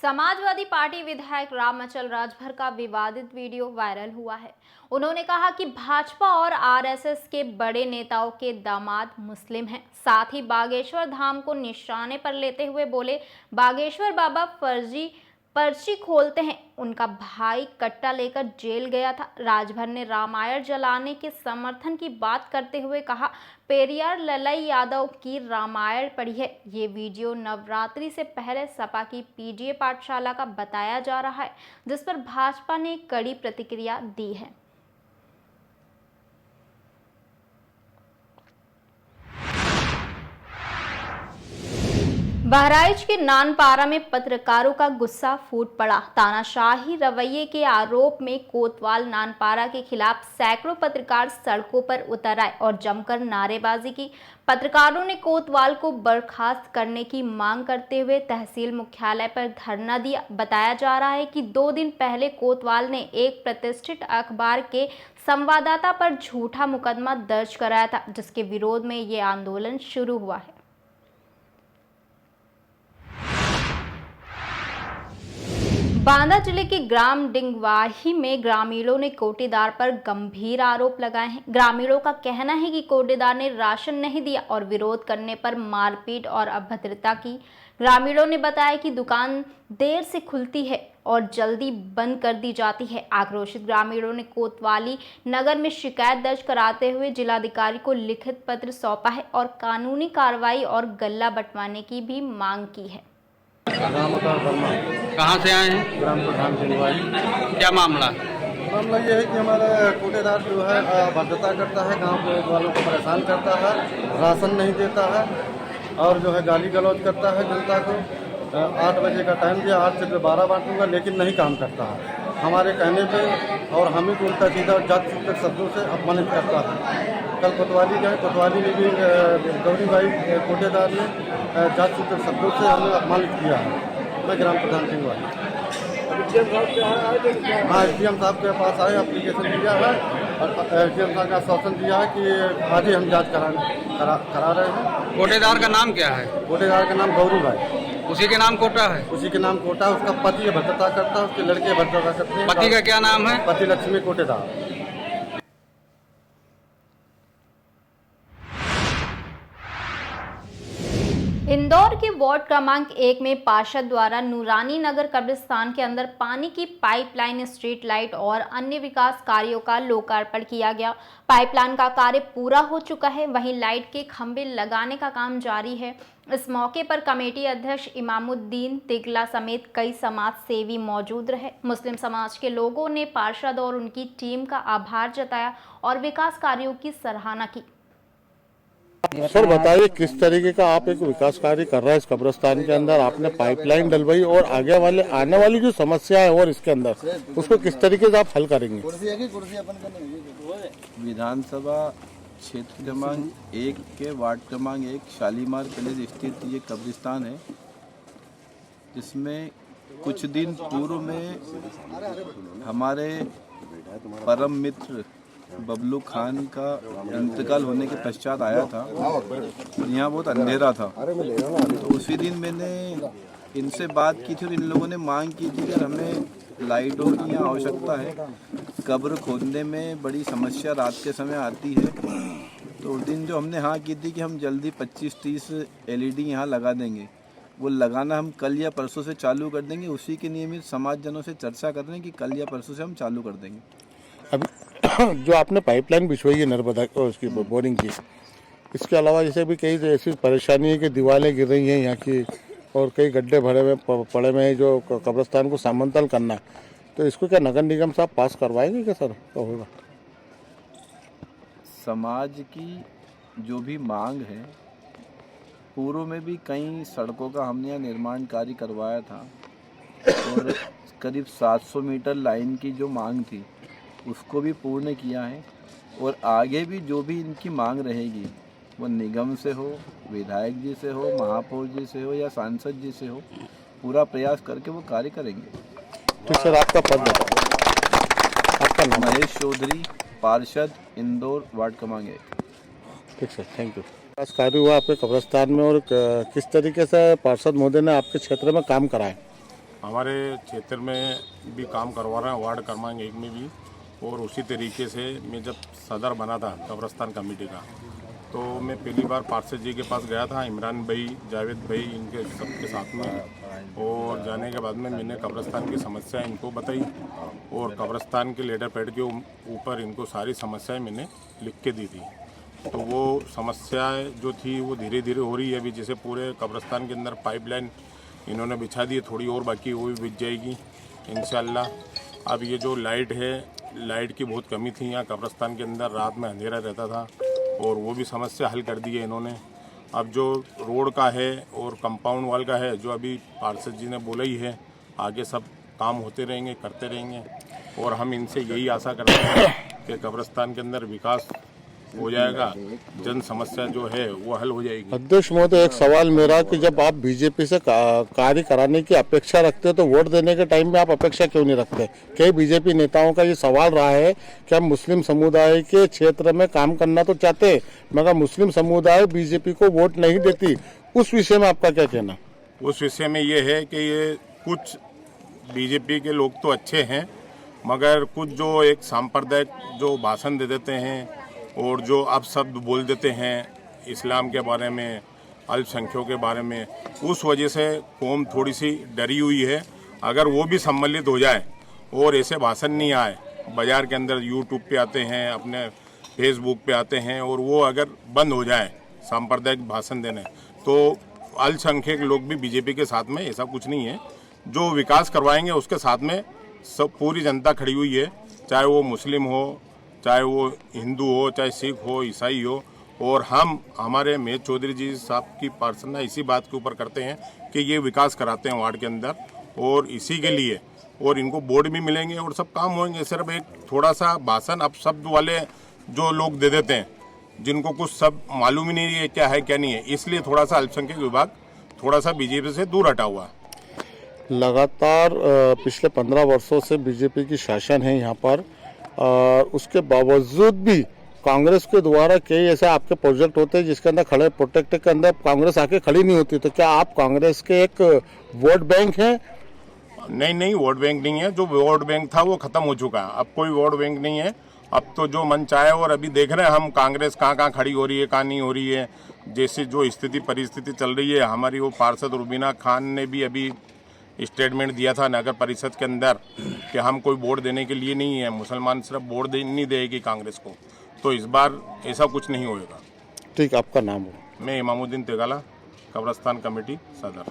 Samajwadi party विधायक राम अचल राजभर का विवादित वीडियो वायरल हुआ है। उन्होंने कहा कि भाजपा और आरएसएस के बड़े नेताओं के दामाद मुस्लिम हैं। साथ ही बागेश्वर धाम को निशाने पर लेते हुए बोले, बागेश्वर बाबा फर्जी पर्ची खोलते हैं। उनका भाई कट्टा लेकर जेल गया था। राजभर ने रामायण जलाने के समर्थन की बात करते हुए कहा, पेरियार ललाई यादव की रामायण पढ़ी है। ये वीडियो नवरात्रि से पहले सपा की पीजीए पाठशाला का बताया जा रहा है, जिस पर भाजपा ने कड़ी प्रतिक्रिया दी है। बहराइच के नानपारा में पत्रकारों का गुस्सा फूट पड़ा। तानाशाही रवैये के आरोप में कोतवाल नानपारा के खिलाफ सैकड़ों पत्रकार सड़कों पर उतर आए और जमकर नारेबाजी की। पत्रकारों ने कोतवाल को बर्खास्त करने की मांग करते हुए तहसील मुख्यालय पर धरना दिया। बताया जा रहा है कि 2 दिन पहले कोतवाल ने एक प्रतिष्ठित अखबार के संवाददाता पर झूठा मुकदमा दर्ज कराया था, जिसके विरोध में ये आंदोलन शुरू हुआ है। बांदा जिले के ग्राम डिंगवाही में ग्रामीणों ने कोटेदार पर गंभीर आरोप लगाए हैं। ग्रामीणों का कहना है कि कोटेदार ने राशन नहीं दिया और विरोध करने पर मारपीट और अभद्रता की। ग्रामीणों ने बताया कि दुकान देर से खुलती है और जल्दी बंद कर दी जाती है। आक्रोशित ग्रामीणों ने कोतवाली नगर में शिकायत दर्ज कराते हुए जिलाधिकारी को लिखित पत्र सौंपा है और कानूनी कार्रवाई और गल्ला बंटवाने की भी मांग की है। कहाँ से आए हैं? ग्राम प्रधान दिलवाई। क्या मामला? मामला ये है कि हमारा कोटेदार जो है अभद्रता करता है, गांव के वालों को परेशान करता है, राशन नहीं देता है और जो है गाली गलौज करता है जनता को। 8 बजे का टाइम दिया, 8 से 12 बांटूंगा, लेकिन नहीं काम करता है हमारे कहने पे और हम ही को उल्टा सीधा जात सूचक शब्दों से अपमानित करता है। कल कोतवाली गए, कोतवाली में भी गौरी भाई कोटेदार ने जात सूचक शब्दों से हमें अपमानित किया है। मैं ग्राम प्रधान दिलवाई। हाँ, एसडीएम साहब के पास आए, एप्लीकेशन दिया है और एसडीएम साहब का आश्वासन दिया है कि आज ही हम जाँच करा रहे हैं। कोटेदार का नाम क्या है? कोटेदार का नाम गौरी भाई। उसी के नाम कोटा है? उसी के नाम कोटा। उसका पति भद्रता करता है, उसके लड़के भद्रता करते हैं। पति का क्या नाम है? पति लक्ष्मी कोटेदार। इंदौर के वार्ड क्रमांक 1 में पार्षद द्वारा नूरानी नगर कब्रिस्तान के अंदर पानी की पाइपलाइन, स्ट्रीट लाइट और अन्य विकास कार्यों का लोकार्पण किया गया। पाइपलाइन का कार्य पूरा हो चुका है, वहीं लाइट के खंभे लगाने का काम जारी है। इस मौके पर कमेटी अध्यक्ष इमामुद्दीन तिगला समेत कई समाज सेवी मौजूद रहे। मुस्लिम समाज के लोगों ने पार्षद और उनकी टीम का आभार जताया और विकास कार्यों की सराहना की। सर बताइए, किस तरीके का आप एक विकास कार्य कर रहे हैं इस कब्रिस्तान के अंदर? आपने पाइपलाइन डलवाई और आने वाली जो समस्या है और इसके अंदर उसको किस तरीके से आप हल करेंगे? विधानसभा क्षेत्र क्रमांक 1 के वार्ड क्रमांक 1 शालीमार कॉलेज स्थित ये कब्रिस्तान है, जिसमें कुछ दिन पूर्व में हमारे परम मित्र बबलू खान का इंतकाल होने के पश्चात आया था। यहाँ बहुत अंधेरा था, तो उसी दिन मैंने इनसे बात की थी और इन लोगों ने मांग की थी कि हमें लाइटों की यहाँ आवश्यकता है। कब्र खोदने में बड़ी समस्या रात के समय आती है, तो उस दिन जो हमने हाँ की थी कि हम जल्दी 25-30 LED यहाँ लगा देंगे। वो लगाना हम कल या परसों से चालू कर देंगे। उसी के नियमित समाजजनों से चर्चा कर रहे हैं कि कल या परसों से हम चालू कर देंगे। अभी जो आपने पाइपलाइन बिछवाई है नर्मदा उसकी बोरिंग की, इसके अलावा जैसे भी कई ऐसी परेशानी है कि दीवारें गिर रही हैं यहाँ की और कई गड्ढे पड़े हुए हैं जो कब्रिस्तान को समतल करना है, तो इसको क्या नगर निगम साहब पास करवाएंगे क्या सर? तो होगा समाज की जो भी मांग है, पूर्व में भी कई सड़कों का हमने यहाँ निर्माण कार्य करवाया था और करीब 700 मीटर लाइन की जो मांग थी उसको भी पूर्ण किया है और आगे भी जो भी इनकी मांग रहेगी वो निगम से हो, विधायक जी से हो, महापौर जी से हो या सांसद जी से हो, पूरा प्रयास करके वो कार्य करेंगे। तो सर आपका पद, आपका नाम? महेश चौधरी, पार्षद, इंदौर, वार्ड क्रमांक 1। ठीक सर, थैंक यू। विकास कार्य हुआ आपके कब्रिस्तान में और किस तरीके से पार्षद महोदय ने आपके क्षेत्र में काम कराए? हमारे क्षेत्र में भी काम करवा रहे हैं, वार्ड क्रमांक 1 में भी। और उसी तरीके से मैं जब सदर बना था कब्रिस्तान कमेटी का, तो मैं पहली बार पार्षद जी के पास गया था, इमरान भाई, जावेद भाई, इनके सबके साथ में। और जाने के बाद में मैंने कब्रिस्तान की समस्या इनको बताई और कब्रिस्तान के लेटर पैड के ऊपर इनको सारी समस्याएं मैंने लिख के दी थी। तो वो समस्याएं जो थी वो धीरे धीरे हो रही है अभी। जैसे पूरे कब्रिस्तान के अंदर पाइपलाइन इन्होंने बिछा दी है, थोड़ी और बाकी वो भी बिछ जाएगी इंशाल्लाह। अब ये जो लाइट है, लाइट की बहुत कमी थी यहाँ कब्रिस्तान के अंदर, रात में अंधेरा रहता था और वो भी समस्या हल कर दी है इन्होंने। अब जो रोड का है और कंपाउंड वॉल का है, जो अभी पार्षद जी ने बोला ही है, आगे सब काम होते रहेंगे, करते रहेंगे। और हम इनसे यही आशा करते हैं कि कब्रिस्तान के अंदर विकास हो जाएगा, जन समस्या जो है वो हल हो जाएगी। अध्यक्ष महोदय, एक सवाल मेरा कि जब आप बीजेपी से कार्य कराने की अपेक्षा रखते हो तो वोट देने के टाइम में आप अपेक्षा क्यों नहीं रखते? कई बीजेपी नेताओं का ये सवाल रहा है कि हम मुस्लिम समुदाय के क्षेत्र में काम करना तो चाहते, मगर मुस्लिम समुदाय बीजेपी को वोट नहीं देती। उस विषय में आपका क्या कहना? उस विषय में ये है कि ये कुछ बीजेपी के लोग तो अच्छे हैं, मगर कुछ जो एक सांप्रदायिक जो भाषण दे देते हैं और जो अपशब्द बोल देते हैं इस्लाम के बारे में, अल्पसंख्यकों के बारे में, उस वजह से कौम थोड़ी सी डरी हुई है। अगर वो भी सम्मिलित हो जाए और ऐसे भाषण नहीं आए, बाज़ार के अंदर यूट्यूब पे आते हैं, अपने फेसबुक पे आते हैं, और वो अगर बंद हो जाए सांप्रदायिक भाषण देने, तो अल्पसंख्यक लोग भी बीजेपी के साथ में, ऐसा कुछ नहीं है। जो विकास करवाएंगे उसके साथ में सब पूरी जनता खड़ी हुई है, चाहे वो मुस्लिम हो, चाहे वो हिंदू हो, चाहे सिख हो, ईसाई हो। और हम हमारे महेश चौधरी जी साहब की प्रार्थना इसी बात के ऊपर करते हैं कि ये विकास कराते हैं वार्ड के अंदर, और इसी के लिए और इनको बोर्ड भी मिलेंगे और सब काम होंगे। सिर्फ एक थोड़ा सा भाषण अपशब्द वाले जो लोग दे देते हैं, जिनको कुछ सब मालूम ही नहीं है क्या है क्या नहीं है, इसलिए थोड़ा सा अल्पसंख्यक विभाग थोड़ा सा बीजेपी से दूर हटा हुआ। लगातार पिछले 15 वर्षों से बीजेपी की शासन है यहाँ पर, और उसके बावजूद भी कांग्रेस के द्वारा कई ऐसे आपके प्रोजेक्ट होते हैं जिसके अंदर खड़े प्रोटेक्ट के अंदर कांग्रेस आके खड़ी नहीं होती। तो क्या आप कांग्रेस के एक वोट बैंक हैं? नहीं, वोट बैंक नहीं है। जो वोट बैंक था वो खत्म हो चुका है, अब कोई वोट बैंक नहीं है। अब तो जो मन चाहे, और अभी देख रहे हैं हम कांग्रेस कहाँ खड़ी हो रही है, कहाँ नहीं हो रही है। जैसे जो स्थिति परिस्थिति चल रही है, हमारी वो पार्षद रुबीना खान ने भी अभी स्टेटमेंट दिया था नगर परिषद के अंदर कि हम कोई वोट देने के लिए नहीं है, मुसलमान सिर्फ वोट नहीं देगी कांग्रेस को। तो इस बार ऐसा कुछ नहीं होएगा। ठीक, आपका नाम हो? मैं इमामुद्दीन तेगाला, कब्रिस्तान कमेटी सदर।